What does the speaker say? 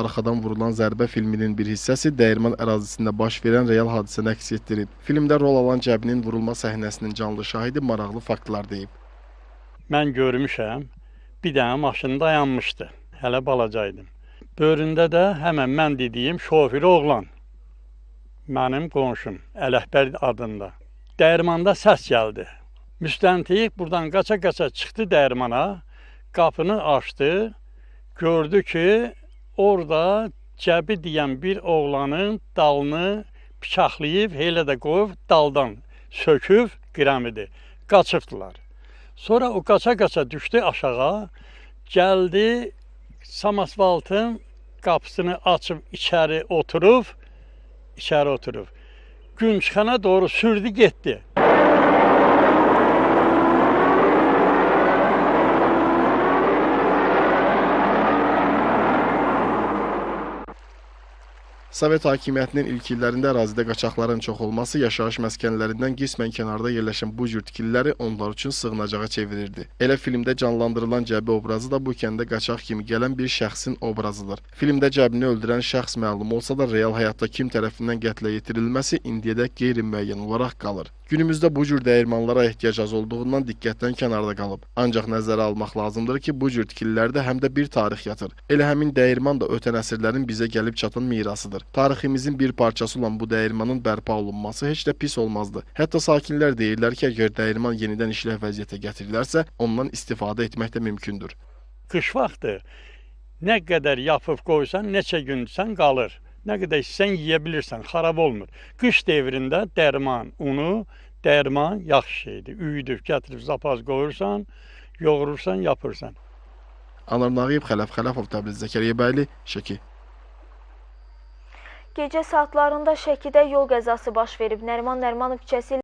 Arxadan vurulan zərbə filminin bir hissəsi dəyirman ərazisində baş verən real hadisəni əks etdirib. Filmdə rol alan Cəbinin vurulma səhnəsinin canlı şahidi maraqlı faktlar deyib. Mən görmüşəm, bir dənə maşın dayanmışdı, hələ balacaydım. Böyründə də həmən mən dediyim şoför oğlan, mənim qonşum, Ələkbər adında. Dəyirmanda səs gəldi. Müstəntiq buradan qaça-qaça çıxdı dəyirmana, qapını açdı, gördü ki, orada Cəbi deyən bir oğlanın dalını bıçaqlayıb, elə də qoyub, daldan söküb, qirəmidi. Qaçıbdılar. Sonra o qaça-qaça düşdü aşağı, gəldi, samasvaltın qapısını açıb içəri oturub, Günçxana doğru sürdü, getdi. Sovet hakimiyyətinin ilk illərində ərazidə qaçaqların çox olması yaşayış məskənlərindən qismən kənarda yerləşən bu cür tikililəri onlar üçün sığınacağa çevirirdi. Elə filmdə canlandırılan Cəbi obrazı da bu kəndə qaçaq kimi gələn bir şəxsin obrazıdır. Filmdə Cəbini öldürən şəxs məlum olsa da real həyatda kim tərəfindən qətlə yetirilməsi indiyədək qeyri-müəyyən olaraq qalır. Günümüzdə bu cür dəyirmanlara ehtiyac az olduğundan diqqətdən kənarda qalıb. Ancaq nəzərə almaq lazımdır ki, bu cür tikililərdə həm də bir tarix yatır. Elə həmin dəyirman da ötən əsrlərin bizə gəlib çatan mirasıdır. Tariximizin bir parçası olan bu dəyirmanın bərpa olunması heç də pis olmazdı. Hətta sakinlər deyirlər ki, əgər dəyirman yenidən işlək vəziyyətə gətirilərsə, ondan istifadə etmək də mümkündür. Qış vaxtı nə qədər yapıb qoysan, neçə gün sən qalır. Nə qədər istəsən yeyə bilirsən, xarab olmur. Qış devrində dərman, unu, dərman yaxşı şeydir. Üyüdüb, gətirib zapaz qoyursan, yoğurursan, yapırsan. Anar Nağıyev, Xələf Xələfov, Təbriz, Zəkəriyyəbəyli, Şəki. Gecə saatlarında Şəkidə yol qəzası baş verib. Nəriman Nərimanov küçəsi